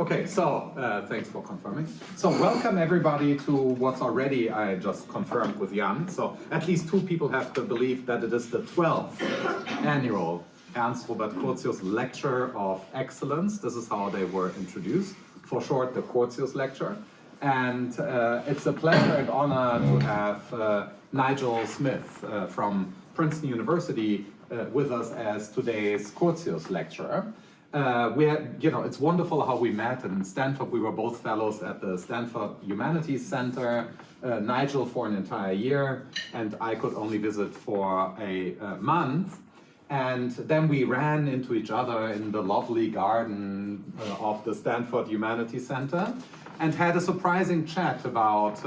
Okay, so thanks for confirming. So welcome everybody to what's already, I just confirmed with Jan. So at least two people have to believe that it is the 12th annual Ernst Robert Curtius Lecture of Excellence. This is how they were introduced. For short, the Curtius Lecture. And it's a pleasure and honor to have Nigel Smith from Princeton University with us as today's Curtius lecturer. It's wonderful how we met in Stanford. We were both fellows at the Stanford Humanities Center. Nigel for an entire year, and I could only visit for a month. And then we ran into each other in the lovely garden of the Stanford Humanities Center and had a surprising chat about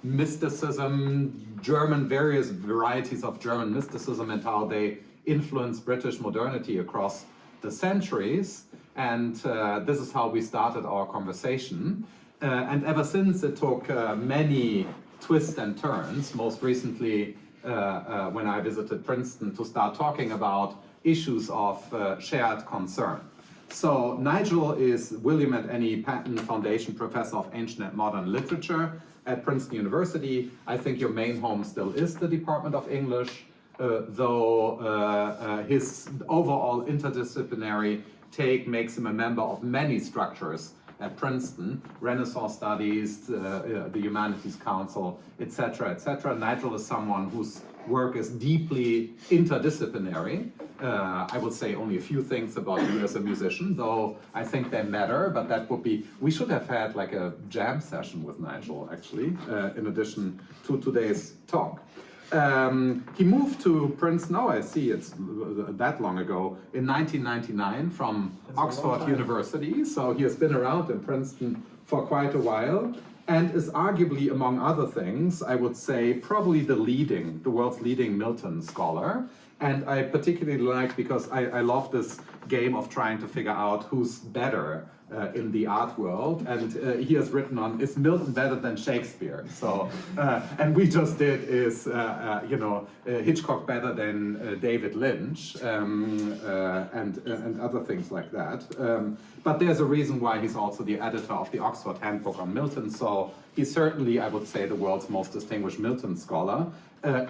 mysticism, various varieties of German mysticism and how they influence British modernity across the centuries. And this is how we started our conversation. And ever since it took many twists and turns, most recently when I visited Princeton to start talking about issues of shared concern. So Nigel is William and Annie Patton Foundation Professor of Ancient and Modern Literature at Princeton University. I think your main home still is the Department of English, though his overall interdisciplinary take makes him a member of many structures at Princeton, Renaissance Studies, the Humanities Council, etc., etc. Nigel is someone whose work is deeply interdisciplinary. I would say only a few things about you as a musician, though I think they matter, but that would be, we should have had like a jam session with Nigel, actually, in addition to today's talk. He moved to Princeton, oh, I see, it's that long ago, in 1999 from Oxford University. So he has been around in Princeton for quite a while and is arguably, among other things, I would say, probably the world's leading Milton scholar. And I particularly like, because I love this game of trying to figure out who's better in the art world, and he has written on, is Milton better than Shakespeare? So, and we just did is, Hitchcock better than David Lynch, and other things like that. But there's a reason why he's also the editor of the Oxford Handbook on Milton, so he's certainly, I would say, the world's most distinguished Milton scholar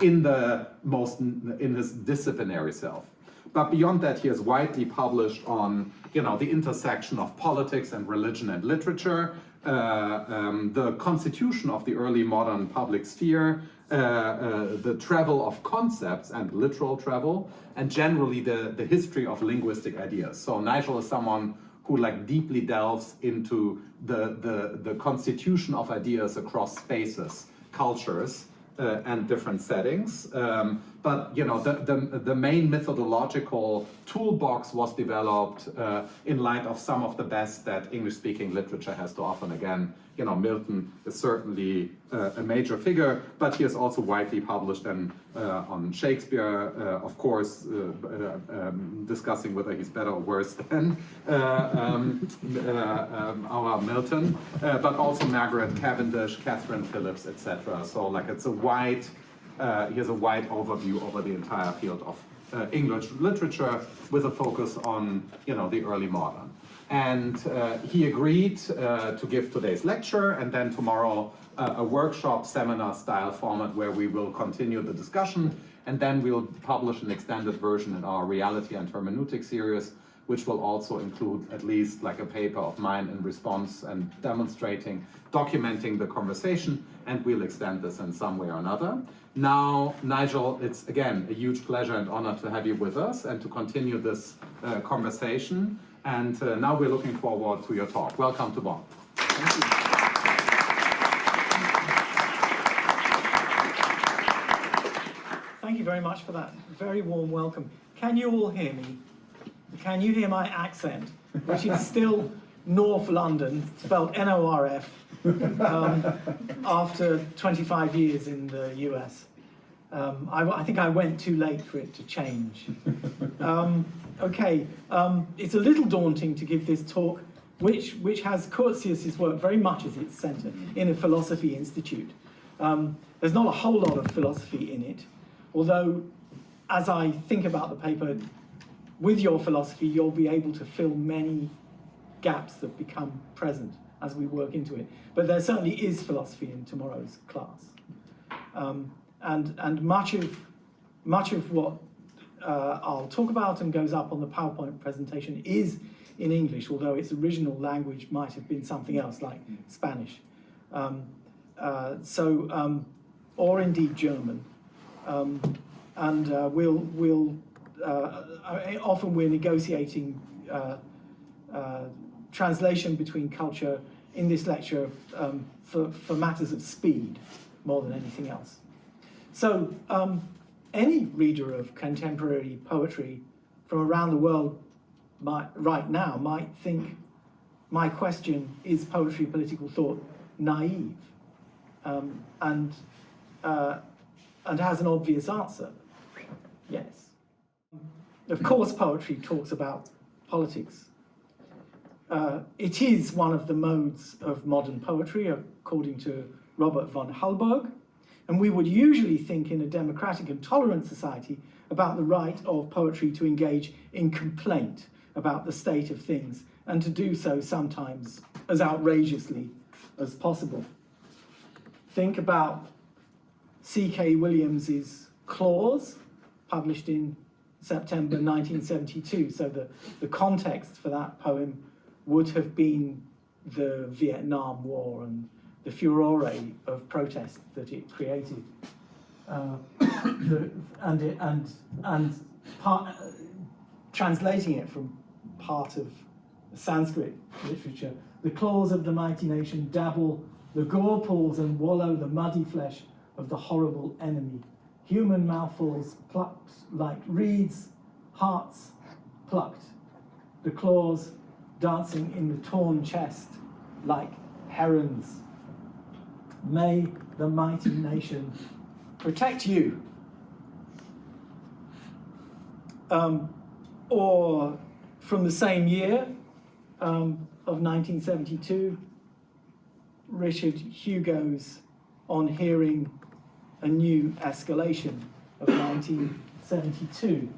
in his disciplinary self. But beyond that, he has widely published on, the intersection of politics and religion and literature, the constitution of the early modern public sphere, the travel of concepts and literal travel, and generally the history of linguistic ideas. So Nigel is someone who deeply delves into the constitution of ideas across spaces, cultures, and different settings. But the main methodological toolbox was developed in light of some of the best that English-speaking literature has to offer. And again, Milton is certainly a major figure, but he is also widely published on Shakespeare, of course, discussing whether he's better or worse than our Milton, but also Margaret Cavendish, Catherine Phillips, etc. So it's a wide, he has a wide overview over the entire field of English literature with a focus on, the early modern. And he agreed to give today's lecture, and then tomorrow a workshop seminar style format where we will continue the discussion, and then we'll publish an extended version in our Reality and Hermeneutic series, which will also include at least a paper of mine in response and documenting the conversation, and we'll extend this in some way or another. Now, Nigel, it's again a huge pleasure and honor to have you with us and to continue this conversation. And now we're looking forward to your talk. Welcome to Bonn. Thank you. Thank you very much for that very warm welcome. Can you all hear me? Can you hear my accent, which is still North London, spelled N-O-R-F, after 25 years in the US? I think I went too late for it to change. Okay, it's a little daunting to give this talk, which has Curtius's work very much as its centre in a philosophy institute. There's not a whole lot of philosophy in it, although as I think about the paper, with your philosophy, you'll be able to fill many gaps that become present as we work into it. But there certainly is philosophy in tomorrow's class. And much of what I'll talk about and goes up on the PowerPoint presentation is in English, although its original language might have been something else, like Spanish. Or indeed German. Often we're negotiating translation between culture in this lecture for matters of speed more than anything else. So any reader of contemporary poetry from around the world right now might think my question, is poetry political thought naive? And has an obvious answer. Yes. Of course, poetry talks about politics. It is one of the modes of modern poetry, according to Robert von Halberg, and we would usually think in a democratic and tolerant society about the right of poetry to engage in complaint about the state of things, and to do so sometimes as outrageously as possible. Think about C.K. Williams's Clause, published in September 1972. So the context for that poem would have been the Vietnam War and the furore of protest that it created. Translating it from part of Sanskrit literature, the claws of the mighty nation dabble the gore pools and wallow the muddy flesh of the horrible enemy. Human mouthfuls plucked like reeds, hearts plucked. The claws dancing in the torn chest like herons. May the mighty nation protect you. Or from the same year of 1972, Richard Hugo's On Hearing a New Escalation of 1972.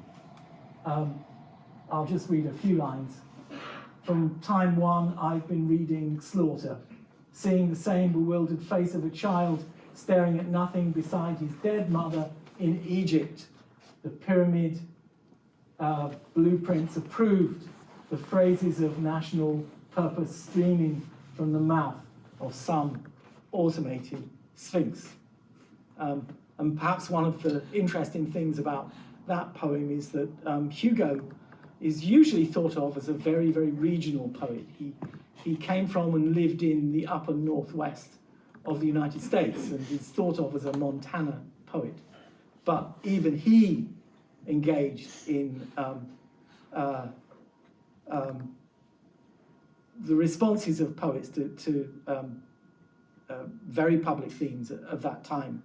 I'll just read a few lines. From time one, I've been reading Slaughter, seeing the same bewildered face of a child staring at nothing beside his dead mother in Egypt. The pyramid blueprints approved, the phrases of national purpose streaming from the mouth of some automated sphinx. And perhaps one of the interesting things about that poem is that Hugo is usually thought of as a very, very regional poet. He came from and lived in the upper northwest of the United States and is thought of as a Montana poet. But even he engaged in the responses of poets to very public themes of that time.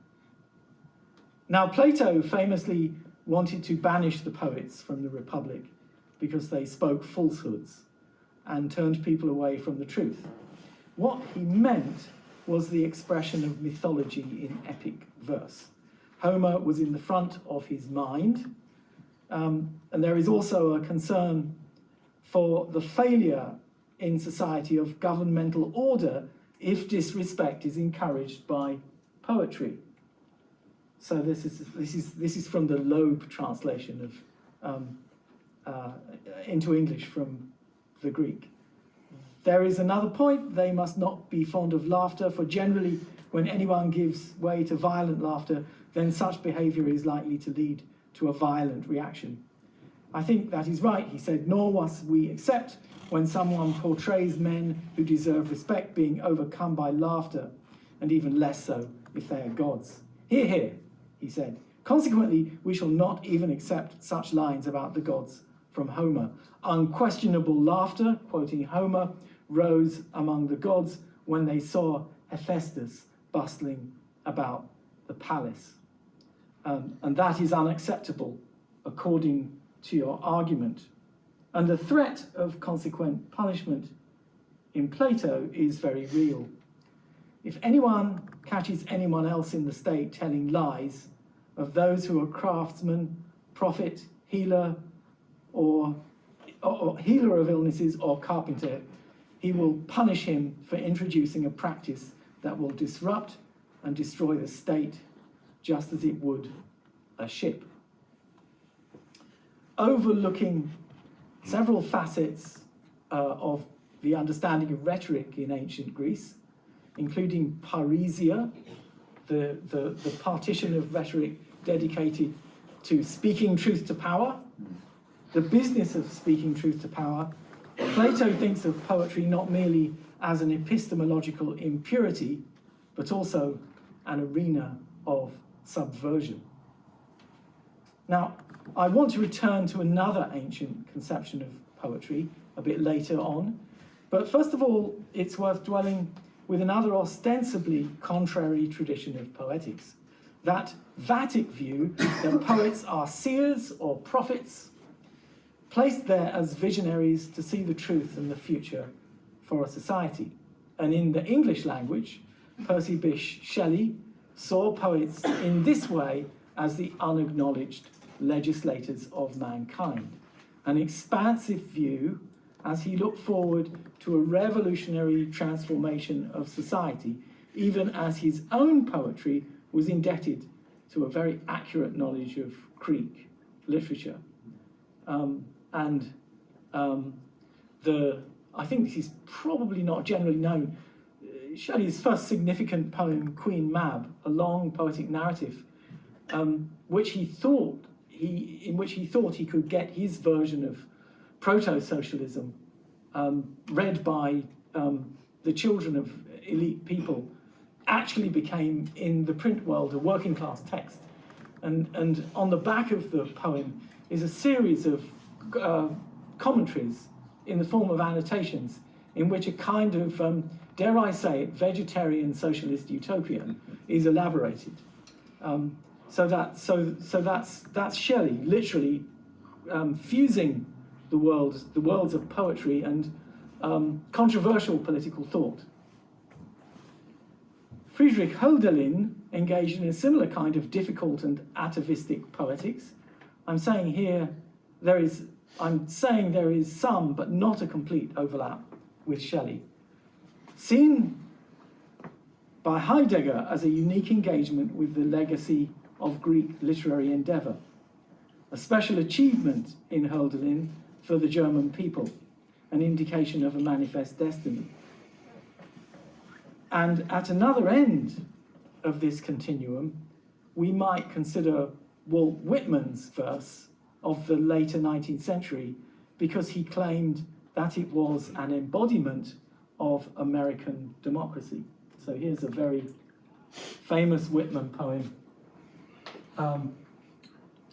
Now, Plato famously wanted to banish the poets from the Republic because they spoke falsehoods and turned people away from the truth. What he meant was the expression of mythology in epic verse. Homer was in the front of his mind, and there is also a concern for the failure in society of governmental order if disrespect is encouraged by poetry. So this is from the Loeb translation of into English from the Greek. There is another point: they must not be fond of laughter, for generally when anyone gives way to violent laughter, then such behavior is likely to lead to a violent reaction. I think that is right, he said, nor must we accept when someone portrays men who deserve respect being overcome by laughter, and even less so if they are gods. Hear, hear, he said. Consequently, we shall not even accept such lines about the gods from Homer. Unquestionable laughter, quoting Homer, rose among the gods when they saw Hephaestus bustling about the palace. And that is unacceptable, according to your argument. And the threat of consequent punishment in Plato is very real. If anyone catches anyone else in the state telling lies of those who are craftsman, prophet, healer, or healer of illnesses, or carpenter, he will punish him for introducing a practice that will disrupt and destroy the state just as it would a ship. Overlooking several facets of the understanding of rhetoric in ancient Greece, including paresia, the partition of rhetoric dedicated to speaking truth to power, the business of speaking truth to power, Plato thinks of poetry not merely as an epistemological impurity, but also an arena of subversion. Now, I want to return to another ancient conception of poetry a bit later on, but first of all, it's worth dwelling with another ostensibly contrary tradition of poetics, that Vatic view that poets are seers or prophets, placed there as visionaries to see the truth and the future for a society. And in the English language, Percy Bysshe Shelley saw poets in this way as the unacknowledged legislators of mankind, an expansive view as he looked forward to a revolutionary transformation of society, even as his own poetry was indebted to a very accurate knowledge of Greek literature. I think this is probably not generally known. Shelley's first significant poem, Queen Mab, a long poetic narrative, in which he thought he could get his version of proto-socialism read by the children of elite people, actually became, in the print world, a working class text. And on the back of the poem is a series of commentaries in the form of annotations in which a kind of, dare I say it, vegetarian socialist utopia is elaborated. So that's Shelley literally fusing the worlds of poetry and controversial political thought. Friedrich Hölderlin engaged in a similar kind of difficult and atavistic poetics. I'm saying there is some, but not a complete overlap with Shelley. Seen by Heidegger as a unique engagement with the legacy of Greek literary endeavor, a special achievement in Hölderlin for the German people, an indication of a manifest destiny. And at another end of this continuum, we might consider Walt Whitman's verse of the later 19th century, because he claimed that it was an embodiment of American democracy. So here's a very famous Whitman poem.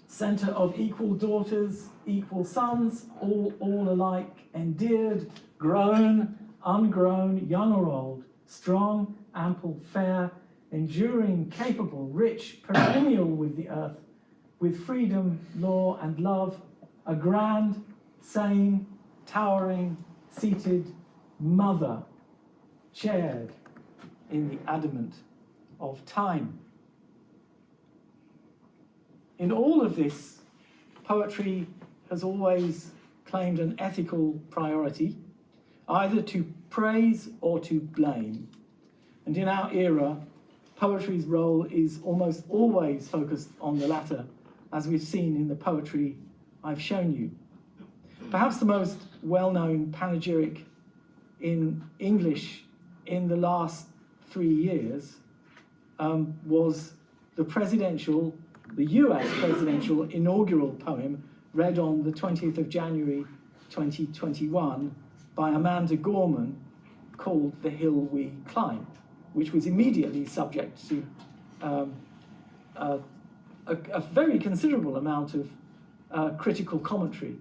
Center of equal daughters, equal sons, all alike endeared, grown, ungrown, young or old, strong, ample, fair, enduring, capable, rich, perennial with the earth, with freedom, law, and love, a grand, sane, towering, seated mother, chaired in the adamant of time. In all of this, poetry has always claimed an ethical priority, either to praise or to blame. And in our era, poetry's role is almost always focused on the latter, as we've seen in the poetry I've shown you. Perhaps the most well-known panegyric in English in the last 3 years was the US presidential inaugural poem read on the 20th of January 2021 by Amanda Gorman, called The Hill We Climb, which was immediately subject to a very considerable amount of critical commentary,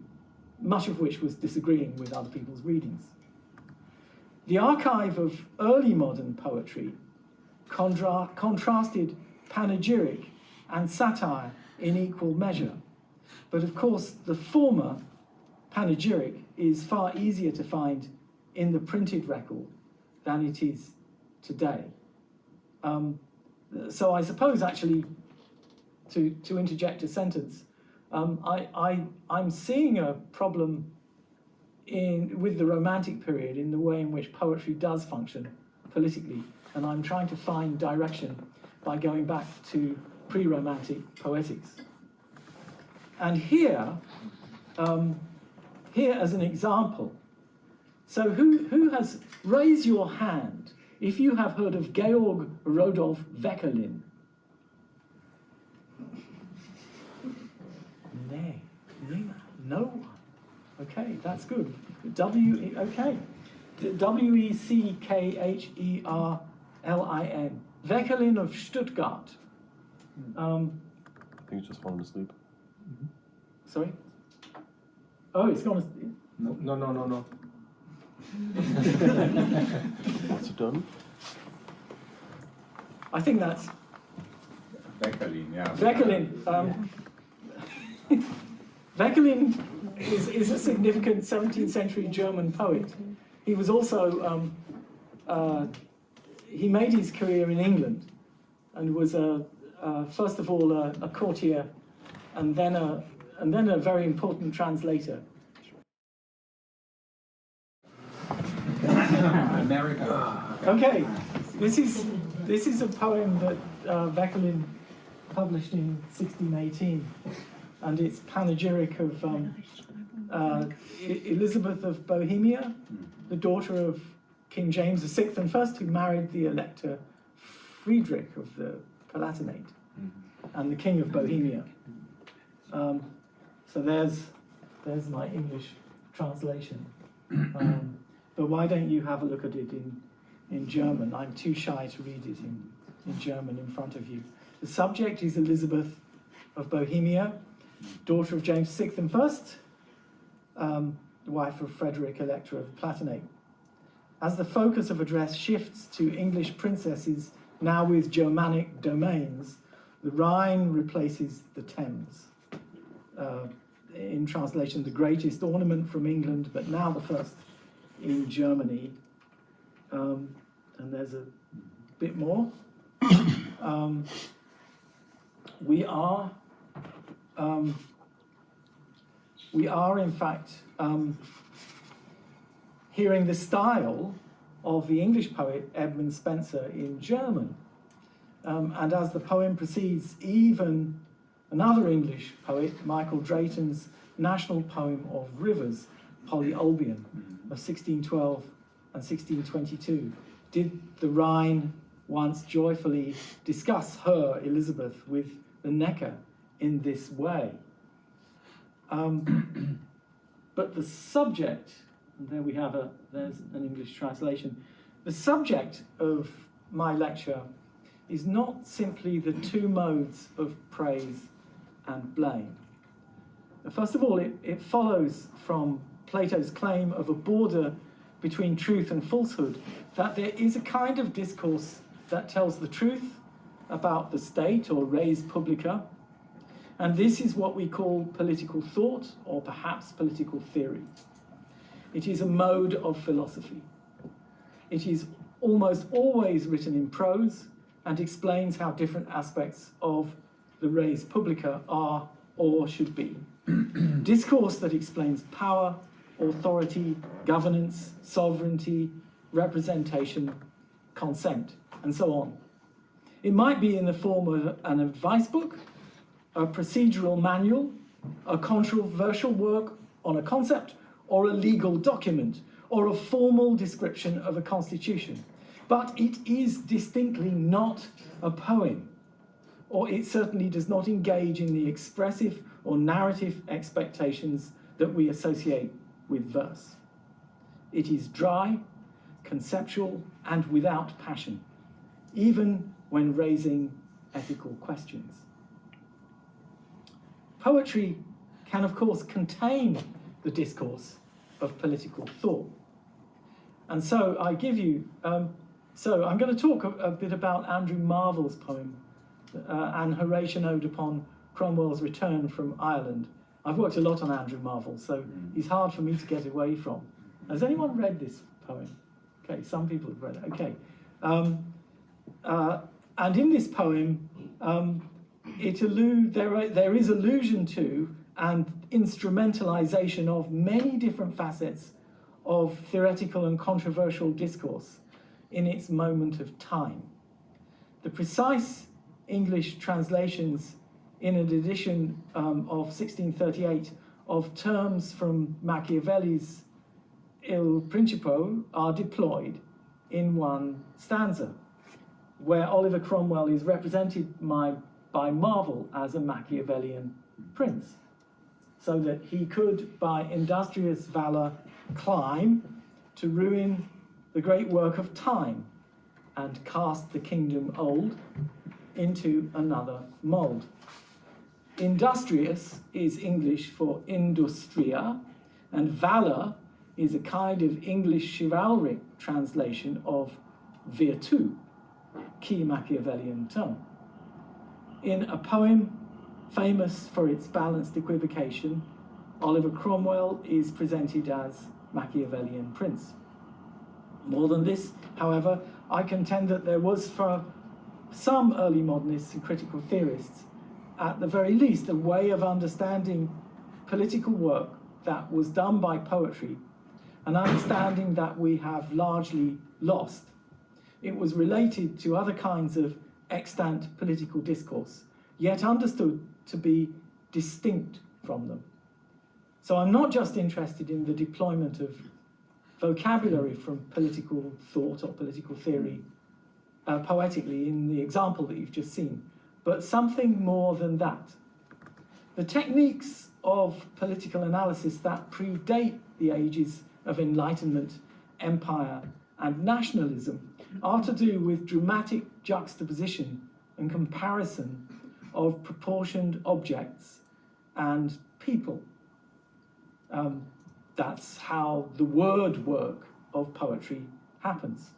much of which was disagreeing with other people's readings. The archive of early modern poetry contrasted panegyric and satire in equal measure. But of course, the former, panegyric, is far easier to find in the printed record than it is today. So I suppose, actually, to interject a sentence, I'm seeing a problem with the Romantic period in the way in which poetry does function politically, and I'm trying to find direction by going back to pre-Romantic poetics. And here as an example, so who has, raise your hand if you have heard of Georg Rodolph Veckerlin. Nay, no one. Okay, that's good. Okay. Weckerlin. Veckerlin of Stuttgart. I think he's just fallen asleep. Sorry? Oh, it's gone. No. What's it done? I think that's Veckerlin, yeah. Veckerlin. Veckerlin is a significant 17th century German poet. He was also, he made his career in England and was first of all a courtier and then a very important translator. America. Okay, this is a poem that Veckerlin published in 1618, and it's panegyric of Elizabeth of Bohemia, the daughter of King James VI and I, who married the Elector Friedrich of the Palatinate, and the King of Bohemia. So there's my English translation. But why don't you have a look at it in German? I'm too shy to read it in German in front of you. The subject is Elizabeth of Bohemia, daughter of James VI and I, wife of Frederick, Elector of Palatinate. As the focus of address shifts to English princesses now with Germanic domains, the Rhine replaces the Thames. In translation, the greatest ornament from England, but now the first in Germany. And there's a bit more. We are in fact hearing the style of the English poet Edmund Spenser in German. And as the poem proceeds, even another English poet, Michael Drayton's national poem of rivers, Polyolbion, of 1612 and 1622, did the Rhine once joyfully discuss her, Elizabeth, with the Neckar in this way. But the subject, and there we have there's an English translation, the subject of my lecture is not simply the two modes of praise and blame. First of all, it follows from Plato's claim of a border between truth and falsehood, that there is a kind of discourse that tells the truth about the state or res publica, and this is what we call political thought, or perhaps political theory. It is a mode of philosophy. It is almost always written in prose and explains how different aspects of the res publica are or should be. Discourse that explains power, authority, governance, sovereignty, representation, consent, and so on. It might be in the form of an advice book, a procedural manual, a controversial work on a concept, or a legal document, or a formal description of a constitution. But it is distinctly not a poem, or it certainly does not engage in the expressive or narrative expectations that we associate with verse. It is dry, conceptual, and without passion, even when raising ethical questions. Poetry can, of course, contain the discourse of political thought. And so I give you, so I'm going to talk a bit about Andrew Marvell's poem, An Horatian Ode upon Cromwell's Return from Ireland. I've worked a lot on Andrew Marvell, so he's hard for me to get away from. Has anyone read this poem? Okay, some people have read it. Okay. And in this poem, there is allusion to and instrumentalization of many different facets of theoretical and controversial discourse in its moment of time. The precise English translations in an edition of 1638 of terms from Machiavelli's Il Principio are deployed in one stanza, where Oliver Cromwell is represented by Marvell as a Machiavellian prince, so that he could, by industrious valour, climb to ruin the great work of time and cast the kingdom old into another mould. Industrious is English for industria, and valour is a kind of English chivalric translation of virtu, key Machiavellian term. In a poem famous for its balanced equivocation, Oliver Cromwell is presented as Machiavellian prince. More than this, however, I contend that there was for some early modernists and critical theorists, at the very least, a way of understanding political work that was done by poetry, an understanding that we have largely lost. It was related to other kinds of extant political discourse, yet understood to be distinct from them. So I'm not just interested in the deployment of vocabulary from political thought or political theory poetically in the example that you've just seen, but something more than that. The techniques of political analysis that predate the ages of Enlightenment, empire, and nationalism are to do with dramatic juxtaposition and comparison of proportioned objects and people. That's how the word work of poetry happens.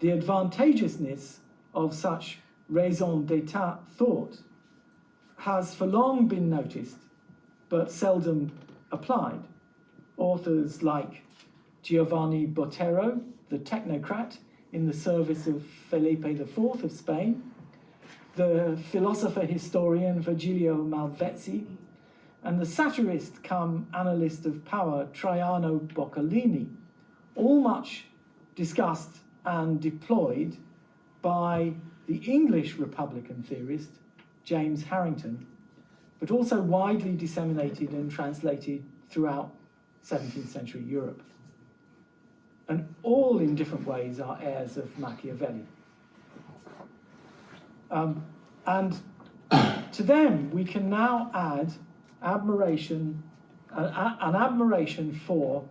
The advantageousness of such raison d'etat thought has for long been noticed, but seldom applied. Authors like Giovanni Botero, the technocrat in the service of Felipe IV of Spain, the philosopher-historian Virgilio Malvezzi, and the satirist come analyst of power Traiano Boccolini, all much discussed and deployed by the English Republican theorist James Harrington, but also widely disseminated and translated throughout 17th century Europe. And all in different ways are heirs of Machiavelli. And to them we can now add admiration, an admiration for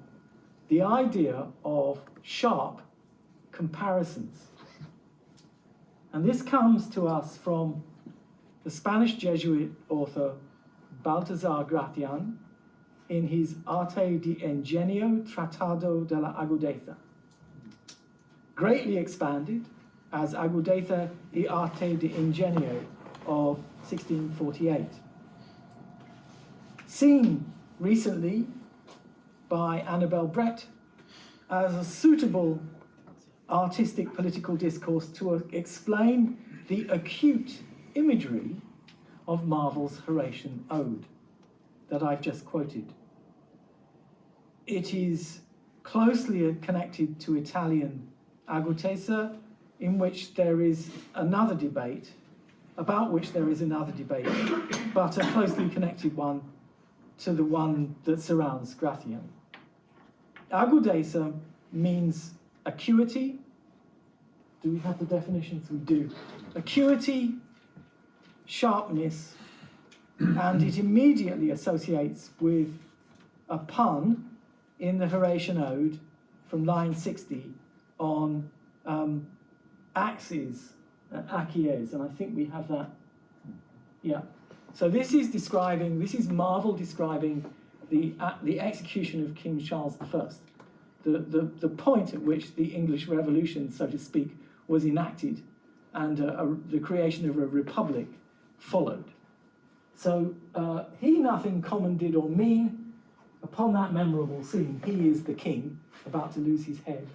the idea of sharp comparisons. And this comes to us from the Spanish Jesuit author Baltasar Gracián in his Arte de Ingenio Tratado de la Agudeza, greatly expanded as Agudeza y Arte de Ingenio of 1648. Seen recently by Annabel Brett as a suitable artistic political discourse to explain the acute imagery of Marvell's Horatian Ode that I've just quoted. It is closely connected to Italian Agudeza, in which there is another debate, about which there is another debate, but a closely connected one to the one that surrounds Gracián. Agudeza means acuity. Do we have the definitions? We do. Acuity, sharpness, and it immediately associates with a pun in the Horatian Ode from line 60 on axes, achies, and I think we have that. Yeah. So this is Marvell describing the execution of King Charles I, the point at which the English Revolution, so to speak, was enacted, and the creation of a republic followed. So he nothing common did or mean. Upon that memorable scene, he is the king, about to lose his head.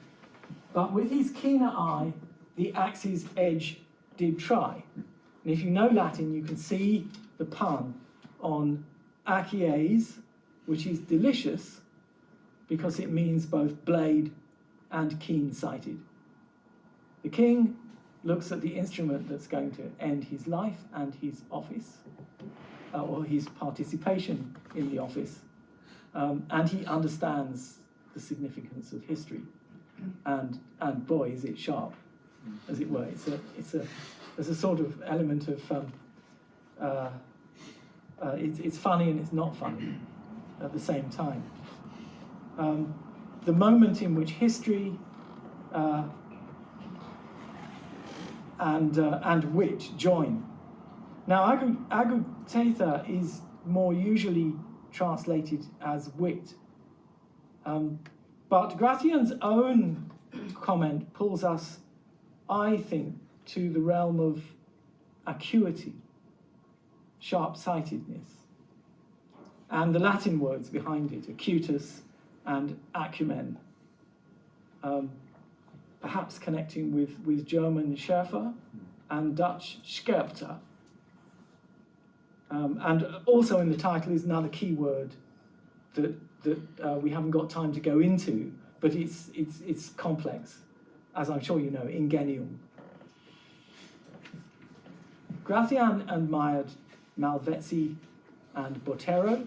But with his keener eye, the axe's edge did try. And if you know Latin, you can see the pun on acies, which is delicious, because it means both blade and keen-sighted. The king looks at the instrument that's going to end his life and his office, or his participation in the office, and he understands the significance of history. And boy, is it sharp, as it were. There's a sort of element of it's funny and it's not funny at the same time. The moment in which history and wit join. Now, agutetha is more usually translated as wit, but Gratian's own comment pulls us, I think, to the realm of acuity, sharp-sightedness, and the Latin words behind it, acutus and acumen, perhaps connecting with German Schärfer and Dutch Scherpte. And also in the title is another key word that we haven't got time to go into, but it's complex, as I'm sure you know, ingenium. Gratian admired Malvezzi and Botero,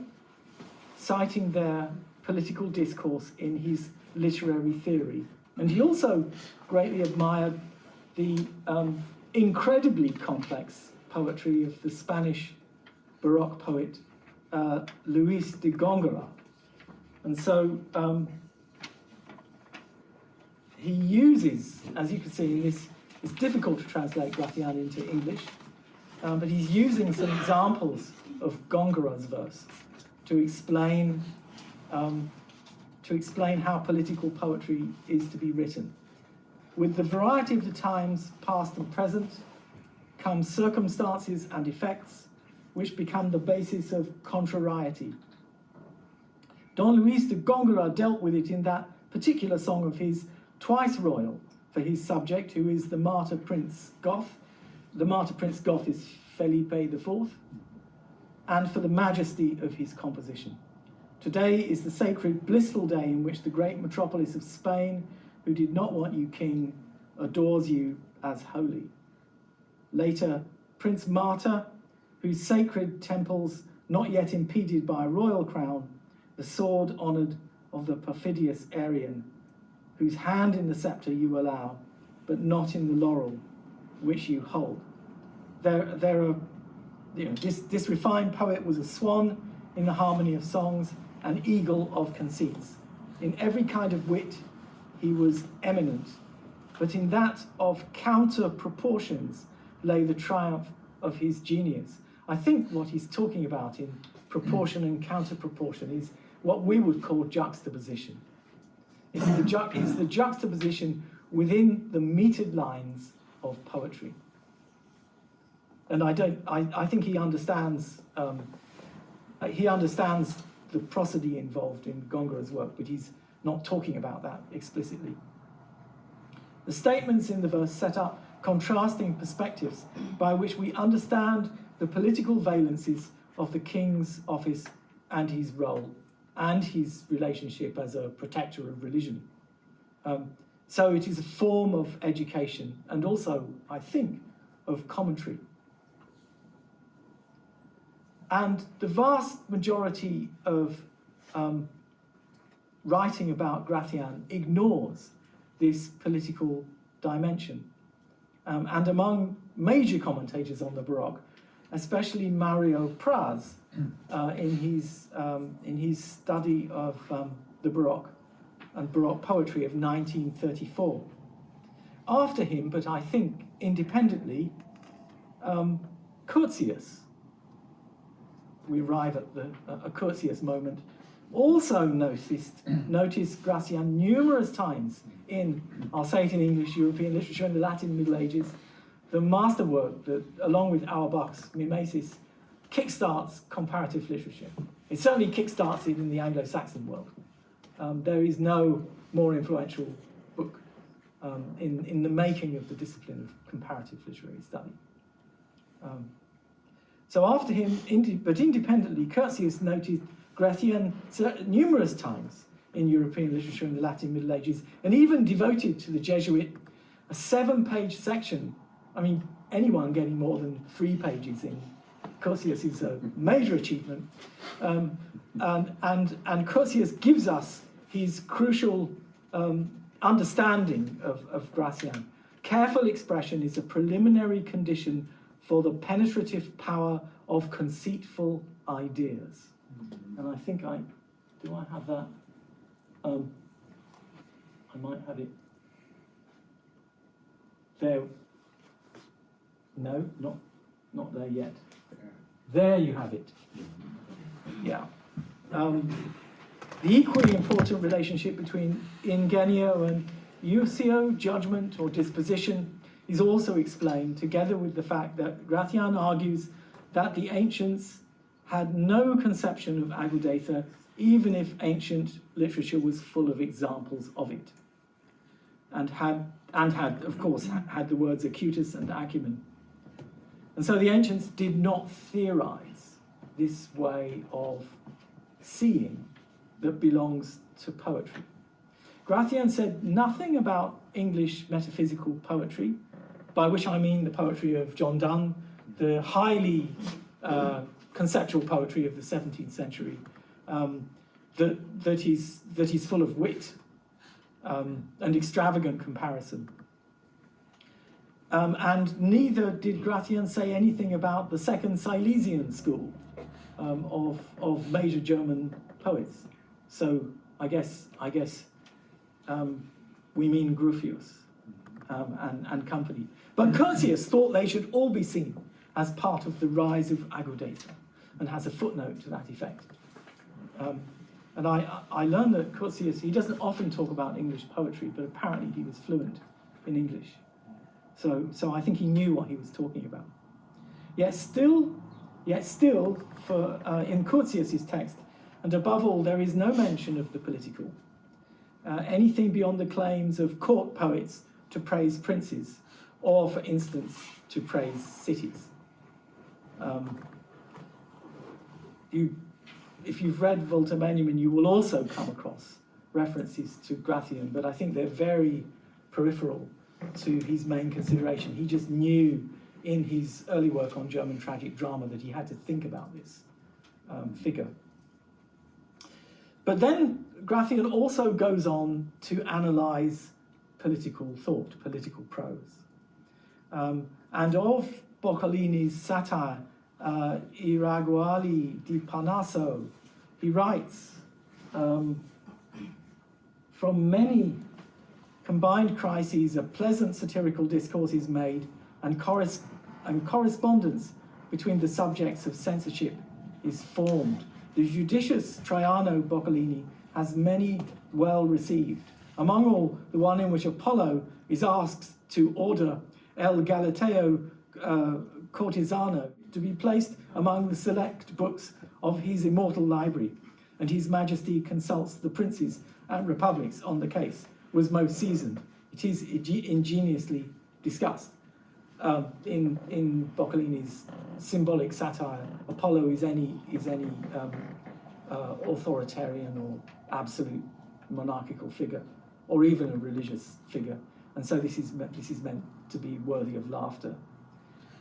citing their political discourse in his literary theory. And he also greatly admired the incredibly complex poetry of the Spanish Baroque poet Luis de Góngora. And so he uses, as you can see in this, it's difficult to translate Gratian into English, but he's using some examples of Góngora's verse to explain how political poetry is to be written. With the variety of the times, past and present, come circumstances and effects which become the basis of contrariety. Don Luis de Góngora dealt with it in that particular song of his, twice royal, for his subject, who is the martyr Prince Goth. The martyr Prince Goth is Felipe IV, and for the majesty of his composition. Today is the sacred, blissful day in which the great metropolis of Spain, who did not want you king, adores you as holy. Later, Prince Martyr, whose sacred temples not yet impeded by a royal crown, the sword honoured of the perfidious Arian, whose hand in the sceptre you allow, but not in the laurel which you hold. This refined poet was a swan in the harmony of songs, an eagle of conceits. In every kind of wit, he was eminent, but in that of counter proportions lay the triumph of his genius. I think what he's talking about in proportion and counter proportion is what we would call juxtaposition. It's the juxtaposition within the metered lines of poetry. And I think he understands the prosody involved in Góngora's work, but he's not talking about that explicitly. The statements in the verse set up contrasting perspectives by which we understand the political valencies of the king's office and his role, and his relationship as a protector of religion. So it is a form of education, and also, I think, of commentary. And the vast majority of writing about Gratian ignores this political dimension. And among major commentators on the Baroque, especially Mario Praz, in his study of the Baroque and Baroque poetry of 1934. After him, but I think independently, Curtius, we arrive at a Curtius moment, also noticed Gratian numerous times in, I'll say it in English, European literature in the Latin Middle Ages, the masterwork that, along with Auerbach's Mimesis, kickstarts comparative literature. It certainly kickstarts it in the Anglo-Saxon world. There is no more influential book in the making of the discipline of comparative literary study. So after him, but independently, Curtius noted Gratian numerous times in European literature in the Latin Middle Ages, and even devoted to the Jesuit a 7-page section. I mean, anyone getting more than 3 pages in Curtius is a major achievement. And Curtius gives us his crucial understanding of Gratian. Careful expression is a preliminary condition for the penetrative power of conceitful ideas. And I think do I have that? I might have it there. No, not there yet. There you have it. Yeah. The equally important relationship between ingenio and iussio, judgment or disposition, is also explained, together with the fact that Gratian argues that the ancients had no conception of agudatha, even if ancient literature was full of examples of it, and had, of course, had the words acutus and acumen. And so the ancients did not theorize this way of seeing that belongs to poetry. Gratian said nothing about English metaphysical poetry, by which I mean the poetry of John Donne, the highly conceptual poetry of the 17th century, that is full of wit and extravagant comparison. And neither did Gratian say anything about the second Silesian school of major German poets. So I guess we mean Gropius and company. But Curtius thought they should all be seen as part of the rise of agudatha, and has a footnote to that effect. And I learned that Curtius, he doesn't often talk about English poetry, but apparently he was fluent in English. So I think he knew what he was talking about. Yet still, for in Curtius's text, and above all, there is no mention of the political, anything beyond the claims of court poets to praise princes, or, for instance, to praise cities. If you've read Volta Benjamin, you will also come across references to Gratian, but I think they're very peripheral to his main consideration. He just knew in his early work on German tragic drama that he had to think about this figure. But then Gratian also goes on to analyze political thought, political prose. And of Boccolini's satire, I ragguagli di Parnasso, he writes, from many combined crises, a pleasant satirical discourse is made, and correspondence between the subjects of censorship is formed. The judicious Traiano Boccolini has many well received. Among all, the one in which Apollo is asked to order El Galateo Cortisano to be placed among the select books of his immortal library, and His Majesty consults the princes and republics on the case, was most seasoned. It is ingeniously discussed. In Boccolini's symbolic satire, Apollo is any authoritarian or absolute monarchical figure, or even a religious figure, and so this is meant to be worthy of laughter.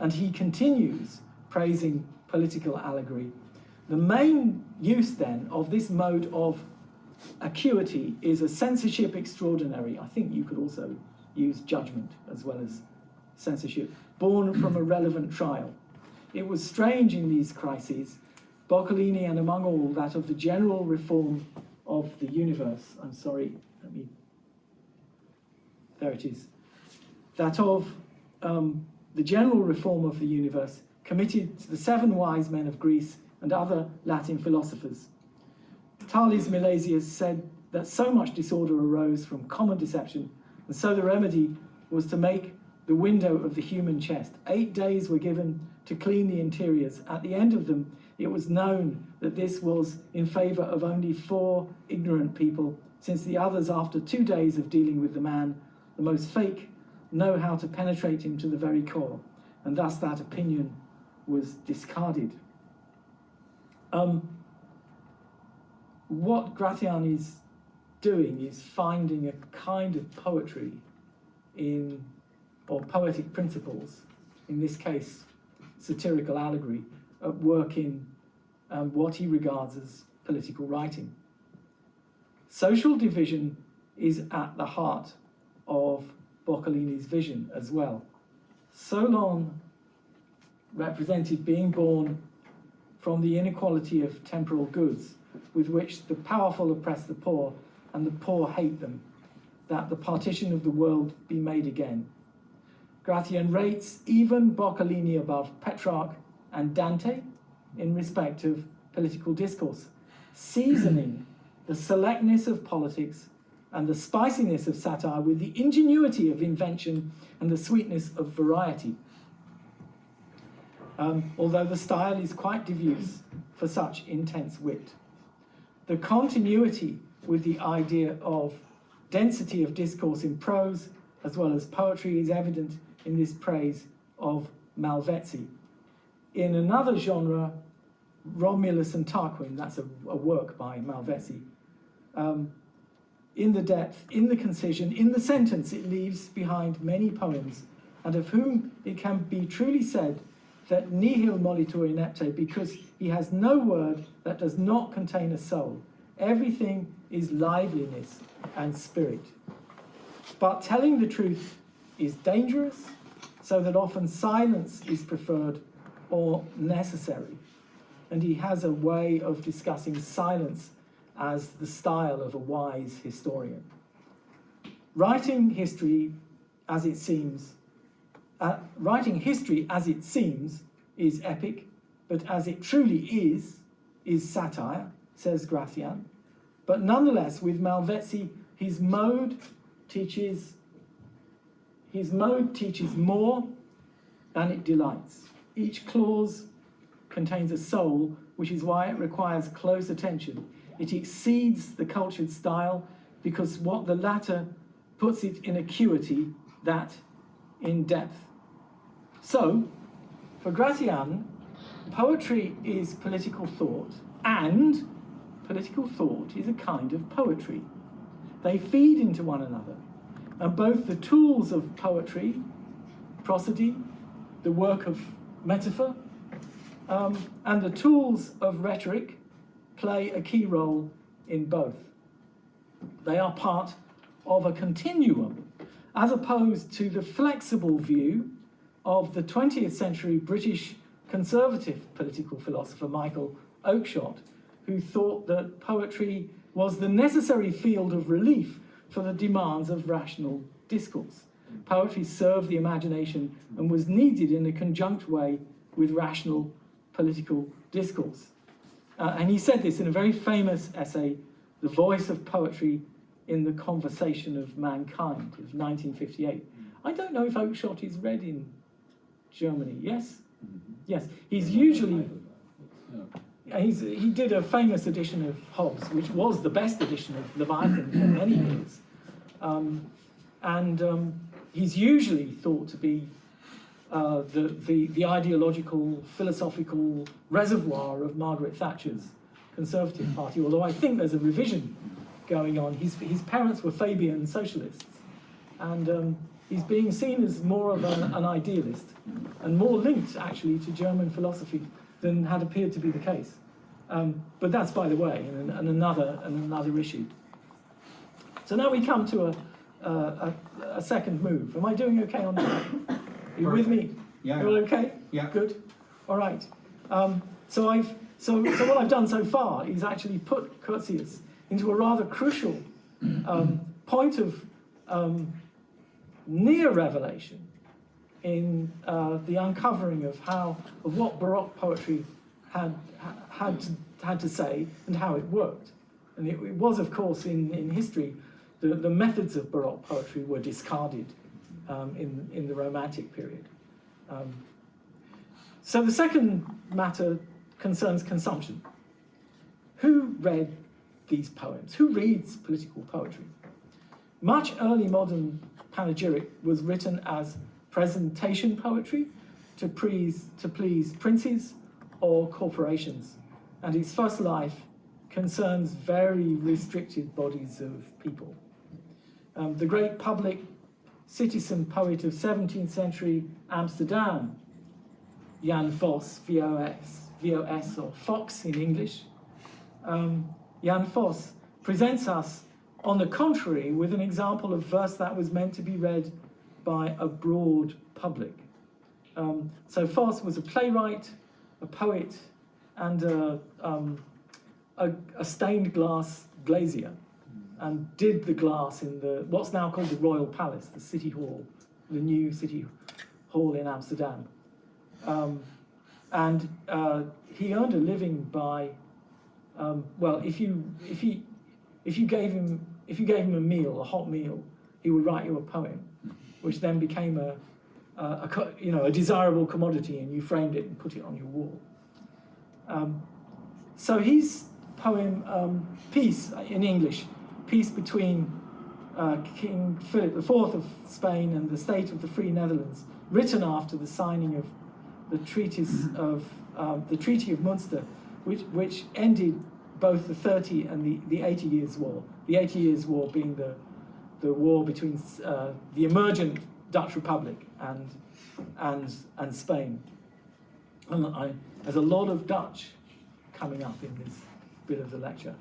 And he continues praising political allegory. The main use then of this mode of acuity is a censorship extraordinary. I think you could also use judgment as well as censorship, born from a relevant trial. It was strange in these crises, Boccolini, and among all, that of the general reform of the universe. I'm sorry, there it is. That of the general reform of the universe committed to the 7 wise men of Greece and other Latin philosophers. Thales Milesius said that so much disorder arose from common deception, and so the remedy was to make the window of the human chest. 8 days were given to clean the interiors. At the end of them, it was known that this was in favor of only 4 ignorant people, since the others, after 2 days of dealing with the man, the most fake, know how to penetrate him to the very core, and thus that opinion was discarded. What Gratian is doing is finding a kind of poetry or poetic principles, in this case, satirical allegory, at work in what he regards as political writing. Social division is at the heart of Boccolini's vision as well. Solon represented being born from the inequality of temporal goods, with which the powerful oppress the poor and the poor hate them, that the partition of the world be made again. Gratian rates even Boccolini above Petrarch and Dante in respect of political discourse, seasoning the selectness of politics and the spiciness of satire with the ingenuity of invention and the sweetness of variety. Although the style is quite diffuse for such intense wit. The continuity with the idea of density of discourse in prose as well as poetry is evident in this praise of Malvezzi. In another genre, Romulus and Tarquin, that's a work by Malvezzi, in the depth, in the concision, in the sentence it leaves behind many poems, and of whom it can be truly said that nihil molitur inepte, because he has no word that does not contain a soul. Everything is liveliness and spirit. But telling the truth is dangerous, so that often silence is preferred or necessary. And he has a way of discussing silence as the style of a wise historian. Writing history as it seems is epic, but as it truly is satire, says Gratian. But nonetheless, with Malvezzi, his mode teaches more than it delights. Each clause contains a soul, which is why it requires close attention. It exceeds the cultured style because what the latter puts it in acuity, that in depth. So, for Gratian, poetry is political thought, and political thought is a kind of poetry. They feed into one another, and both the tools of poetry, prosody, the work of metaphor, and the tools of rhetoric play a key role in both. They are part of a continuum, as opposed to the flexible view of the 20th century British conservative political philosopher Michael Oakeshott, who thought that poetry was the necessary field of relief for the demands of rational discourse. Poetry served the imagination and was needed in a conjunct way with rational political discourse. And he said this in a very famous essay, The Voice of Poetry in the Conversation of Mankind, of 1958. I don't know if Oakeshott is read in Germany. Yes? Yes. He's usually... he did a famous edition of Hobbes, which was the best edition of Leviathan for many years. He's usually thought to be the ideological, philosophical reservoir of Margaret Thatcher's Conservative Party, although I think there's a revision going on. His parents were Fabian socialists, and he's being seen as more of an idealist, and more linked, actually, to German philosophy than had appeared to be the case. But that's by the way, and another issue. So now we come to a second move. Am I doing okay on that? Are you with me? Yeah. You're okay? Yeah. Good. All right. So what I've done so far is actually put Curtius into a rather crucial point of near revelation in the uncovering of what Baroque poetry had to say and how it worked. And it was, of course, in history, the methods of Baroque poetry were discarded in the Romantic period. So the second matter concerns consumption. Who read these poems? Who reads political poetry? Much early modern panegyric was written as presentation poetry to please princes or corporations, and its first life concerns very restricted bodies of people. The great public citizen poet of 17th century Amsterdam, Jan Vos, V-O-S, or Fox in English, Jan Vos presents us, on the contrary, with an example of verse that was meant to be read by a broad public. So Vos was a playwright, a poet, and a stained glass glazier, and did the glass in the what's now called the Royal Palace, the City Hall, the new City Hall in Amsterdam. And he earned a living by, well, if you gave him a meal, a hot meal, he would write you a poem, which then became a desirable commodity, and you framed it and put it on your wall. So his poem, Peace, in English, Peace between King Philip IV of Spain and the State of the Free Netherlands, written after the signing of the Treaty of Munster, which ended both the 30 and the 80 Years' War. The 80 Years' War being the war between the emergent Dutch Republic and Spain. And there's a lot of Dutch coming up in this bit of the lecture.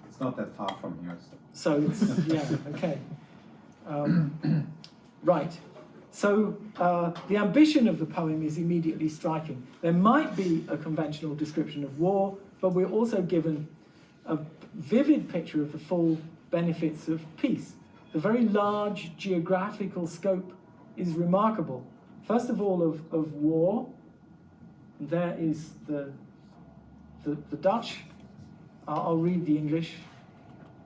It's not that far from here. So it's, yeah, okay. Right. So the ambition of the poem is immediately striking. There might be a conventional description of war, but we're also given a vivid picture of the full benefits of peace. The very large geographical scope is remarkable. First of all, of war. There is the Dutch. I'll read the English.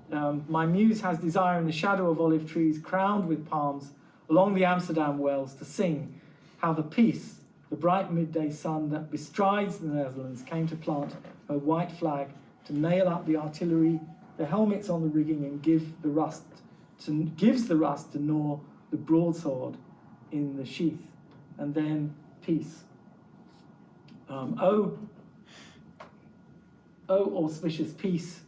My muse has desire in the shadow of olive trees, crowned with palms, along the Amsterdam wells to sing how the peace, the bright midday sun that bestrides the Netherlands, came to plant her white flag, to nail up the artillery, the helmets on the rigging, and gives the rust to gnaw the broadsword in the sheath. And then peace. Oh, auspicious peace,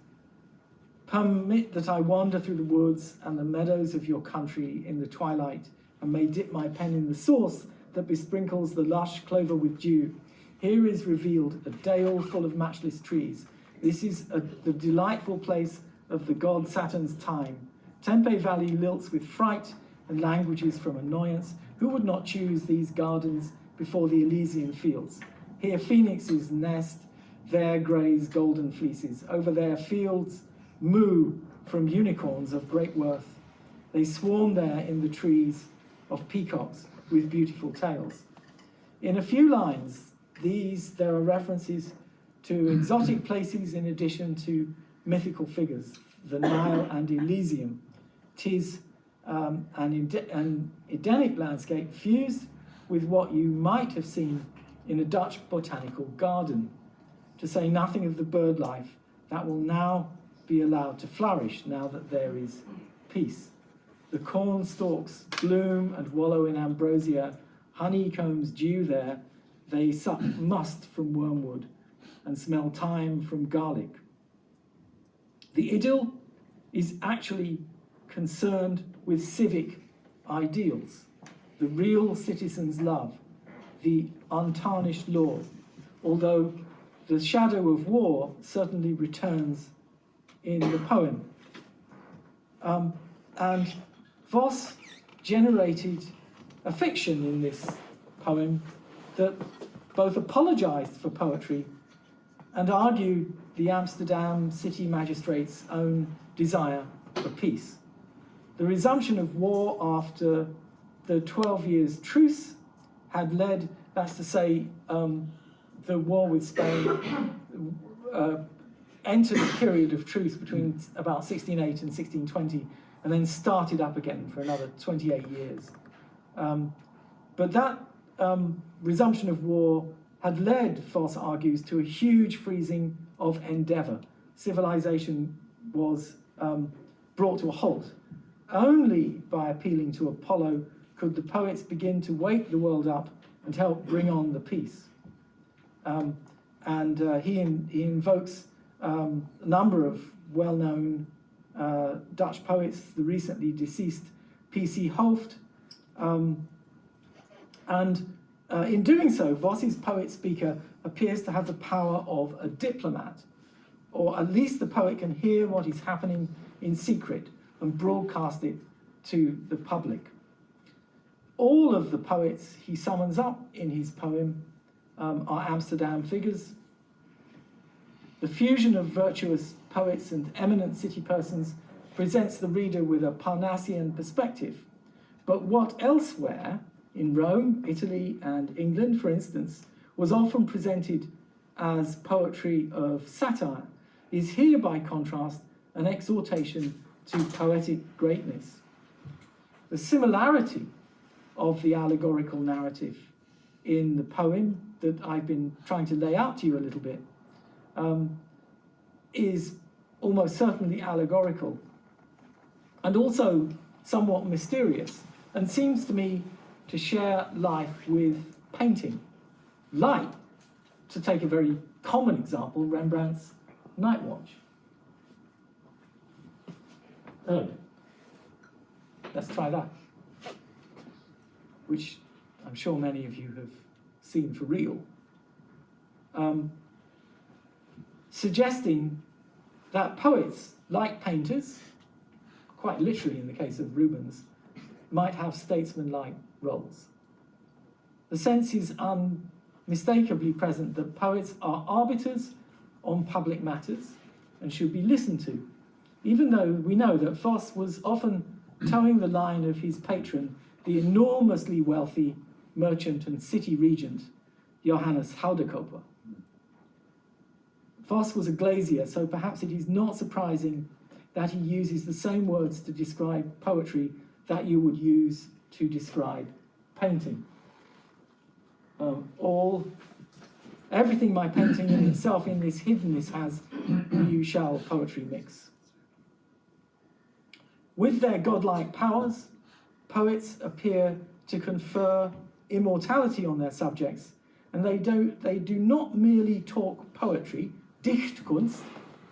permit that I wander through the woods and the meadows of your country in the twilight, and may dip my pen in the sauce that besprinkles the lush clover with dew. Here is revealed a dale full of matchless trees. This is the delightful place of the god Saturn's time. Tempe Valley lilts with fright and languages from annoyance. Who would not choose these gardens before the Elysian fields? Here phoenixes nest, there graze golden fleeces. Over their fields moo from unicorns of great worth. They swarm there in the trees of peacocks with beautiful tails. In a few lines, there are references to exotic places in addition to mythical figures, the Nile and Elysium. 'Tis an Edenic landscape fused with what you might have seen in a Dutch botanical garden, to say nothing of the bird life that will now be allowed to flourish now that there is peace. The corn stalks bloom and wallow in ambrosia, honeycombs dew there, they suck must from wormwood and smell thyme from garlic. The idyll is actually concerned with civic ideals, the real citizen's love, the untarnished law, although the shadow of war certainly returns in the poem. And Vos generated a fiction in this poem that both apologized for poetry and argued the Amsterdam city magistrate's own desire for peace. The resumption of war after the 12 years truce had led, that's to say, the war with Spain entered a period of truce between about 1608 and 1620, and then started up again for another 28 years. But that resumption of war had led, Vos argues, to a huge freezing of endeavour. Civilization was brought to a halt. Only by appealing to Apollo could the poets begin to wake the world up and help bring on the peace. He invokes a number of well-known Dutch poets, the recently deceased P.C. Hooft, in doing so, Voss's poet speaker appears to have the power of a diplomat, or at least the poet can hear what is happening in secret and broadcast it to the public. All of the poets he summons up in his poem are Amsterdam figures. The fusion of virtuous poets and eminent city persons presents the reader with a Parnassian perspective. But what elsewhere, in Rome, Italy, and England, for instance, was often presented as poetry of satire, is here, by contrast, an exhortation to poetic greatness. The similarity of the allegorical narrative in the poem that I've been trying to lay out to you a little bit is almost certainly allegorical and also somewhat mysterious, and seems to me to share life with painting. Like, to take a very common example, Rembrandt's Night Watch. Let's try that, which I'm sure many of you have seen for real. Suggesting that poets, like painters, quite literally in the case of Rubens, might have statesman-like roles. The sense is unmistakably present that poets are arbiters on public matters and should be listened to, even though we know that Voss was often towing the line of his patron, the enormously wealthy merchant and city regent, Johannes Houdekoper. Voss was a glazier, so perhaps it is not surprising that he uses the same words to describe poetry that you would use to describe painting. Everything my painting in itself in this hiddenness has, you shall poetry mix. With their godlike powers, poets appear to confer immortality on their subjects, and they do not merely talk poetry, Dichtkunst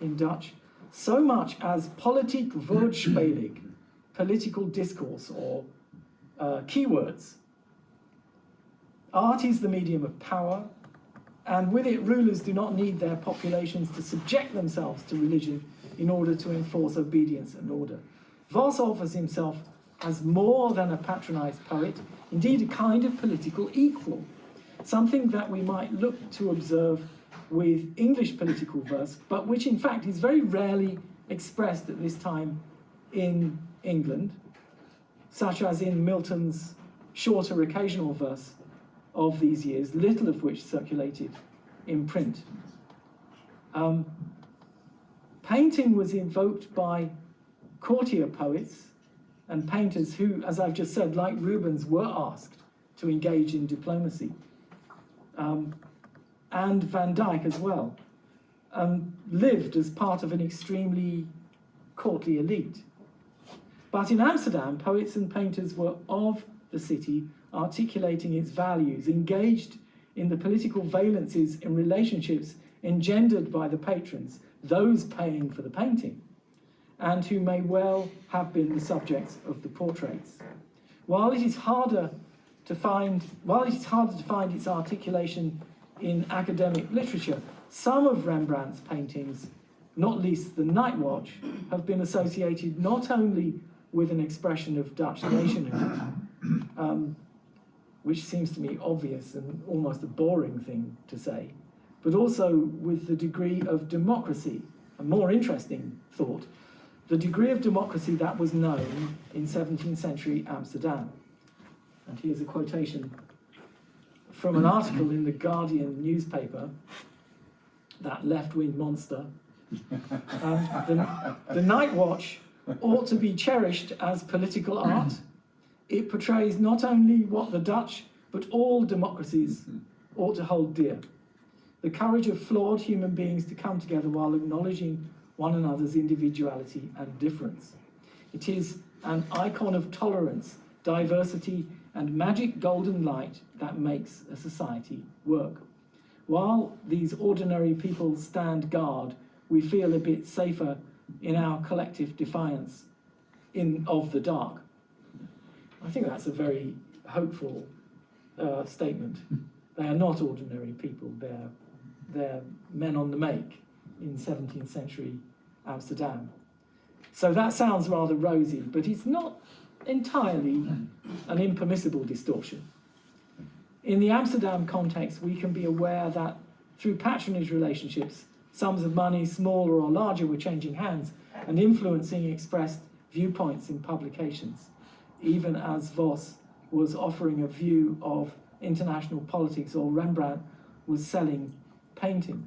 in Dutch, so much as politiek woordspeling, political discourse, or keywords. Art is the medium of power, and with it rulers do not need their populations to subject themselves to religion in order to enforce obedience and order. Voss offers himself as more than a patronized poet, indeed a kind of political equal, something that we might look to observe with English political verse, but which in fact is very rarely expressed at this time in England, such as in Milton's shorter occasional verse of these years, little of which circulated in print. Painting was invoked by courtier poets and painters who, as I've just said, like Rubens, were asked to engage in diplomacy. And Van Dyck as well, lived as part of an extremely courtly elite. But in Amsterdam, poets and painters were of the city, articulating its values, engaged in the political valences and relationships engendered by the patrons, those paying for the painting, and who may well have been the subjects of the portraits. While it is harder to find its articulation in academic literature, some of Rembrandt's paintings, not least the Night Watch, have been associated not only with an expression of Dutch nationhood, which seems to me obvious and almost a boring thing to say, but also with the degree of democracy, a more interesting thought, the degree of democracy that was known in 17th century Amsterdam. And here's a quotation from an article in the Guardian newspaper, that left-wing monster. The Night Watch ought to be cherished as political art. It portrays not only what the Dutch, but all democracies ought to hold dear: the courage of flawed human beings to come together while acknowledging one another's individuality and difference. It is an icon of tolerance, diversity, and magic golden light that makes a society work. While these ordinary people stand guard we feel a bit safer in our collective defiance of the dark. I think that's a very hopeful statement. They are not ordinary people. They're men on the make in 17th century Amsterdam. So that sounds rather rosy, but it's not entirely an impermissible distortion. In the Amsterdam context, we can be aware that through patronage relationships, sums of money, smaller or larger, were changing hands and influencing expressed viewpoints in publications, even as Voss was offering a view of international politics or Rembrandt was selling paintings.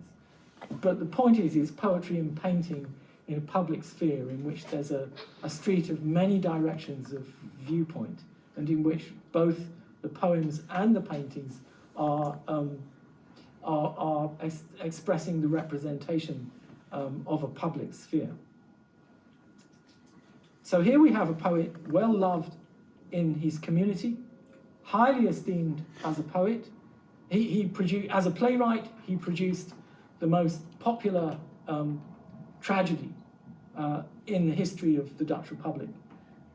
But the point is poetry and painting in a public sphere in which there's a street of many directions of viewpoint, and in which both the poems and the paintings are expressing the representation of a public sphere. So here we have a poet well loved in his community, highly esteemed as a poet. He produced, as a playwright, he produced the most popular tragedy in the history of the Dutch Republic,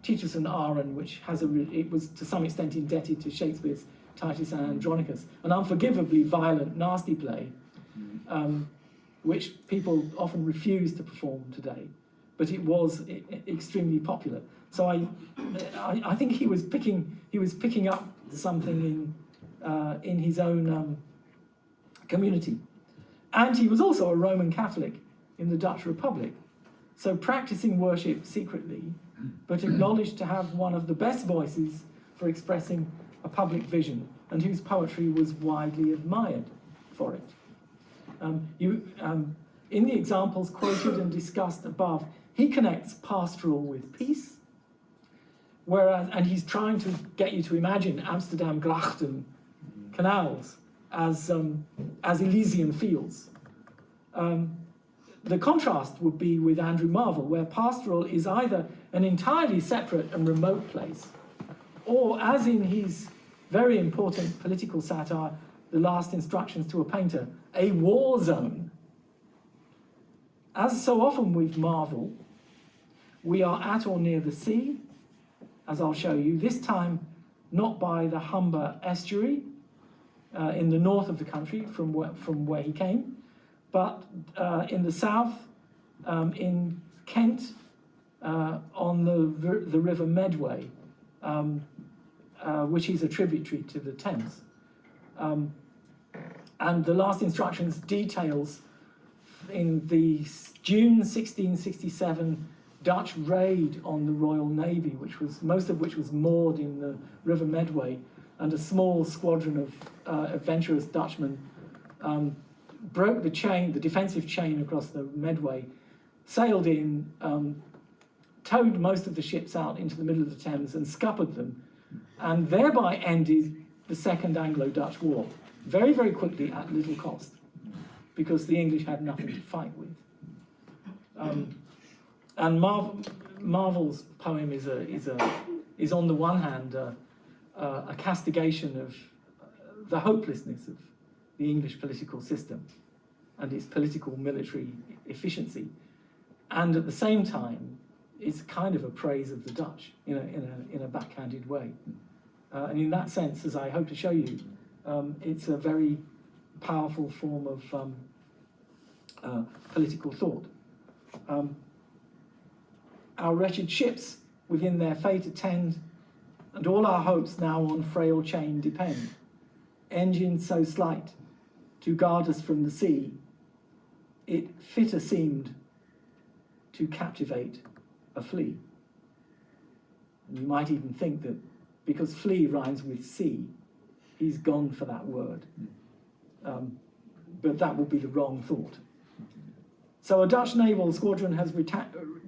Titus and Aaron, which it was to some extent indebted to Shakespeare's Titus and Andronicus, an unforgivably violent, nasty play, which people often refuse to perform today, but it was extremely popular. So I think he was picking up something in his own community, and he was also a Roman Catholic in the Dutch Republic, so practicing worship secretly, but acknowledged to have one of the best voices for expressing a public vision, and whose poetry was widely admired for it. In the examples quoted and discussed above, he connects pastoral with peace, and he's trying to get you to imagine Amsterdam grachten, canals, as Elysian fields. The contrast would be with Andrew Marvell, where pastoral is either an entirely separate and remote place, or, as in his very important political satire, The Last Instructions to a Painter, a war zone. As so often with Marvell, we are at or near the sea, as I'll show you, this time not by the Humber estuary in the north of the country from where he came, but in the south, in Kent, on the River Medway, which is a tributary to the Thames. And The Last Instructions details in the June 1667 Dutch raid on the Royal Navy, most of which was moored in the River Medway, and a small squadron of adventurous Dutchmen broke the defensive chain across the Medway, sailed in, towed most of the ships out into the middle of the Thames and scuppered them, and thereby ended the Second Anglo-Dutch War, very, very quickly at little cost, because the English had nothing to fight with. And Marvell's poem is on the one hand a castigation of the hopelessness of the English political system and its political military efficiency, and at the same time it's kind of a praise of the Dutch in a backhanded way. And in that sense, as I hope to show you, it's a very powerful form of political thought. Our wretched ships within their fate attend, and all our hopes now on frail chain depend. Engines so slight to guard us from the sea, it fitter seemed to captivate a flea. And you might even think that because flea rhymes with sea, he's gone for that word. But that would be the wrong thought. So a Dutch naval squadron has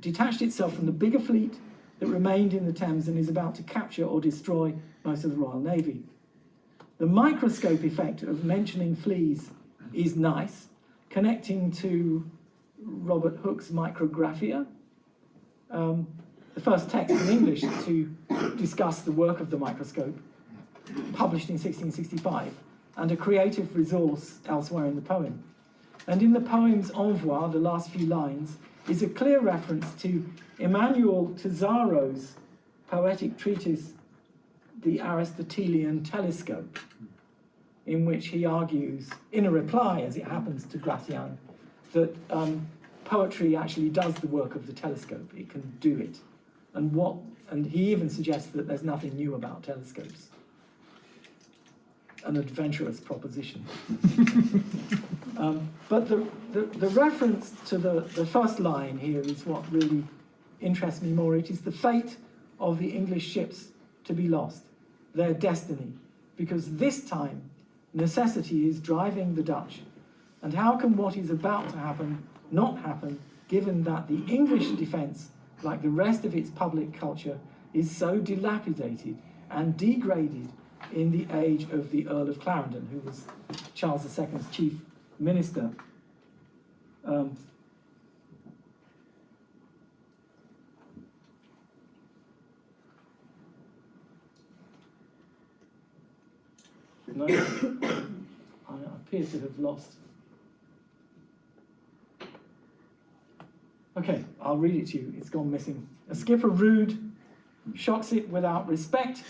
detached itself from the bigger fleet that remained in the Thames and is about to capture or destroy most of the Royal Navy. The microscope effect of mentioning fleas is nice, connecting to Robert Hooke's Micrographia, the first text in English to discuss the work of the microscope, published in 1665, and a creative resource elsewhere in the poem. And in the poem's envoi, the last few lines, is a clear reference to Emmanuel Tesaro's poetic treatise, The Aristotelian Telescope, in which he argues, in a reply, as it happens, to Gratian, that poetry actually does the work of the telescope. It can do it. And he even suggests that there's nothing new about telescopes. An adventurous proposition. But the reference to the first line here is what really interests me more. It is the fate of the English ships to be lost, their destiny, because this time necessity is driving the Dutch. And how can what is about to happen not happen, given that the English defence, like the rest of its public culture, is so dilapidated and degraded in the age of the Earl of Clarendon, who was Charles II's chief minister. No, I appear to have lost. Okay, I'll read it to you. It's gone missing. A skipper rude shocks it without respect,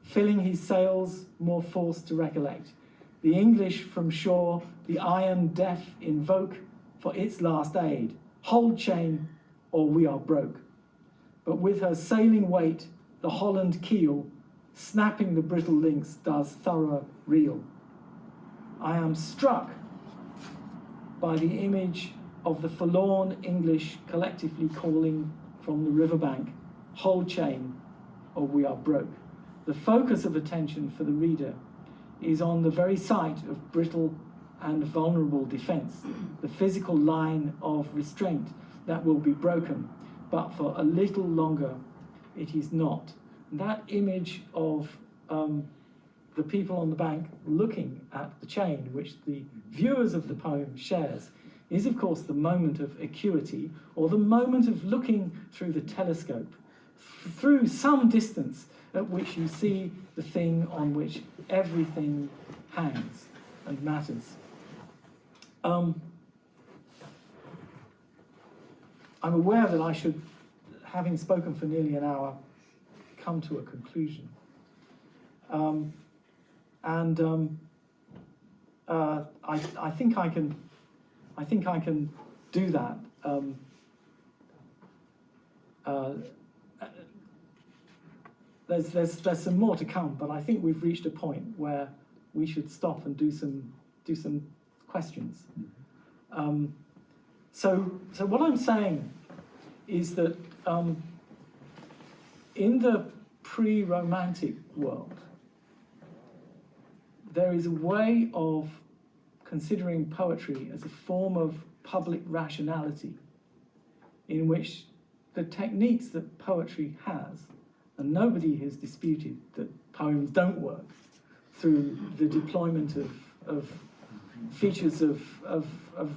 filling his sails more forced to recollect. The English from shore, the iron deaf invoke for its last aid. Hold chain, or we are broke. But with her sailing weight, the Holland keel, snapping the brittle links, does thorough reel. I am struck by the image of the forlorn English collectively calling from the riverbank, hold chain, or we are broke. The focus of attention for the reader is on the very site of brittle and vulnerable defence, the physical line of restraint that will be broken, but for a little longer it is not. That image of the people on the bank looking at the chain, which the viewers of the poem shares, is of course the moment of acuity, or the moment of looking through the telescope, through some distance at which you see the thing on which everything hangs and matters. I'm aware that I should, having spoken for nearly an hour, come to a conclusion. I think I can do that. There's some more to come, but I think we've reached a point where we should stop and do some questions. So what I'm saying is that in the pre-Romantic world, there is a way of considering poetry as a form of public rationality in which the techniques that poetry has, and nobody has disputed that poems don't work through the deployment of features of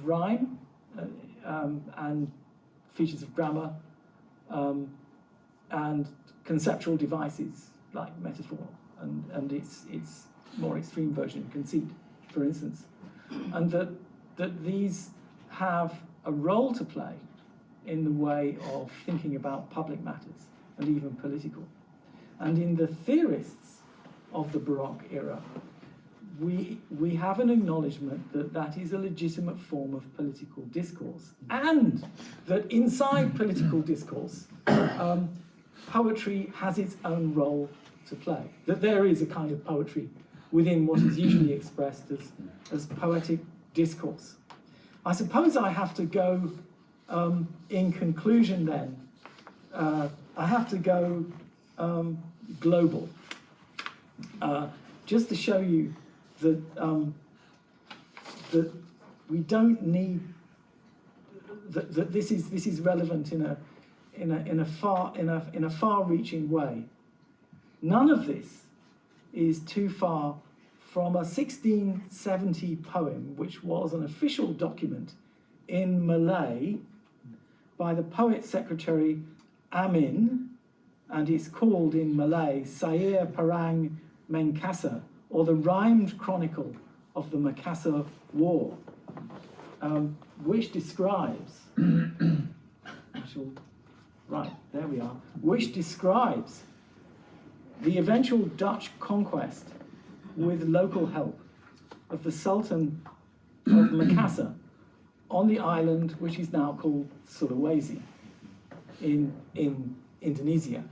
rhyme and features of grammar and conceptual devices like metaphor and its more extreme version, conceit, for instance, and that these have a role to play in the way of thinking about public matters and even political. And in the theorists of the Baroque era, we have an acknowledgement that that is a legitimate form of political discourse, and that inside political discourse, poetry has its own role to play. That there is a kind of poetry within what is usually expressed as poetic discourse. I suppose I have to go, in conclusion then, I have to go global, just to show you that that we don't need that this is relevant in a far-reaching way. None of this is too far from a 1670 poem, which was an official document in Malay by the poet secretary Amin, and it's called in Malay Sair Perang Mengkasa, or the rhymed chronicle of the Makassar War. which describes, right, there we are, which describes the eventual Dutch conquest with local help of the Sultan of Makassar on the island which is now called Sulawesi in Indonesia.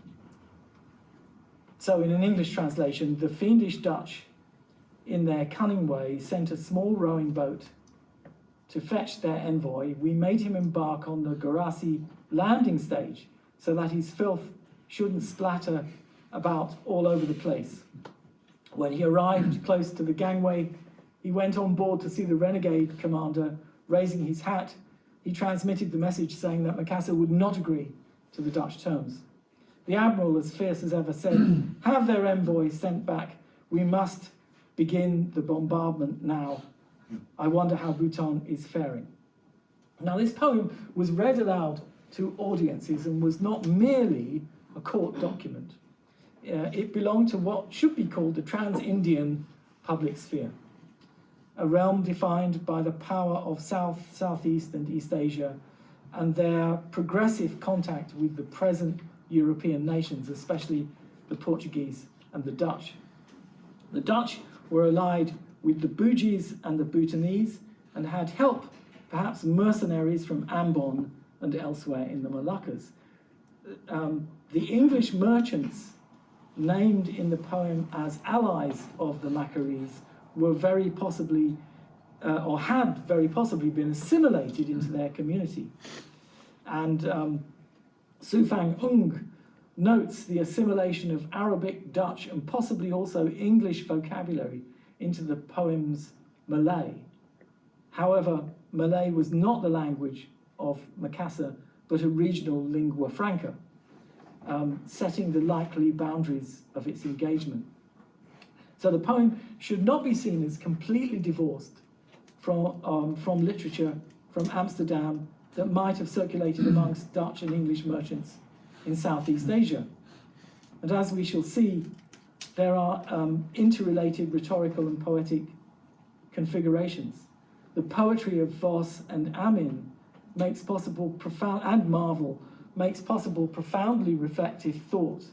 So in an English translation, the fiendish Dutch, in their cunning way, sent a small rowing boat to fetch their envoy. We made him embark on the Garasi landing stage so that his filth shouldn't splatter about all over the place. When he arrived close to the gangway, he went on board to see the renegade commander. Raising his hat, he transmitted the message saying that Makassar would not agree to the Dutch terms. The admiral, as fierce as ever, said, "Have their envoy sent back. We must begin the bombardment now. I wonder how Bhutan is faring." Now, this poem was read aloud to audiences and was not merely a court document. It belonged to what should be called the trans-Indian public sphere, a realm defined by the power of South, Southeast and East Asia and their progressive contact with the present European nations, especially the Portuguese and the Dutch. The Dutch were allied with the Bugis and the Bhutanese and had help, perhaps mercenaries from Ambon and elsewhere in the Moluccas. The English merchants named in the poem as allies of the Macquaries were very possibly, or had very possibly been assimilated into their community. And Sufang Ung notes the assimilation of Arabic, Dutch, and possibly also English vocabulary into the poem's Malay. However, Malay was not the language of Makassar, but a regional lingua franca, setting the likely boundaries of its engagement. So the poem should not be seen as completely divorced from literature from Amsterdam that might have circulated amongst Dutch and English merchants in Southeast Asia. And as we shall see, there are interrelated rhetorical and poetic configurations. The poetry of Voss and Amin makes possible and Marvell makes possible profoundly reflective thought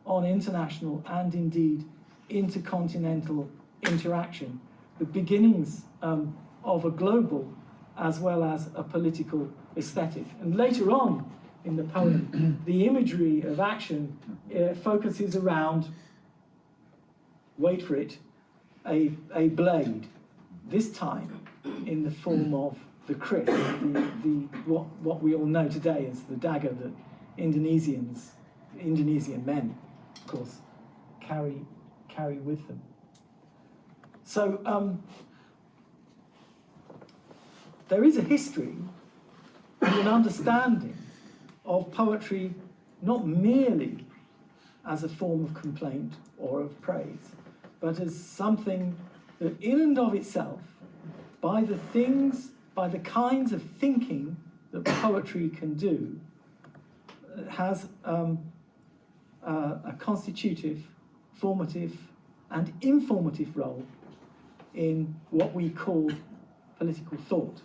on international and indeed intercontinental interaction, the beginnings of a global as well as a political aesthetic. And later on in the poem, the imagery of action focuses around, wait for it, a blade, this time in the form of the kris, what we all know today as the dagger that Indonesian men, of course, carry with them. So there is a history and an understanding of poetry not merely as a form of complaint or of praise, but as something that in and of itself, by the kinds of thinking that poetry can do, has a constitutive, formative, and informative role in what we call political thought,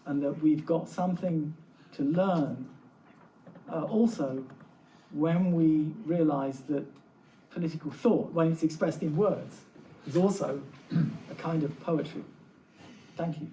and that we've got something to learn also when we realize that political thought, when it's expressed in words, is also a kind of poetry. Thank you.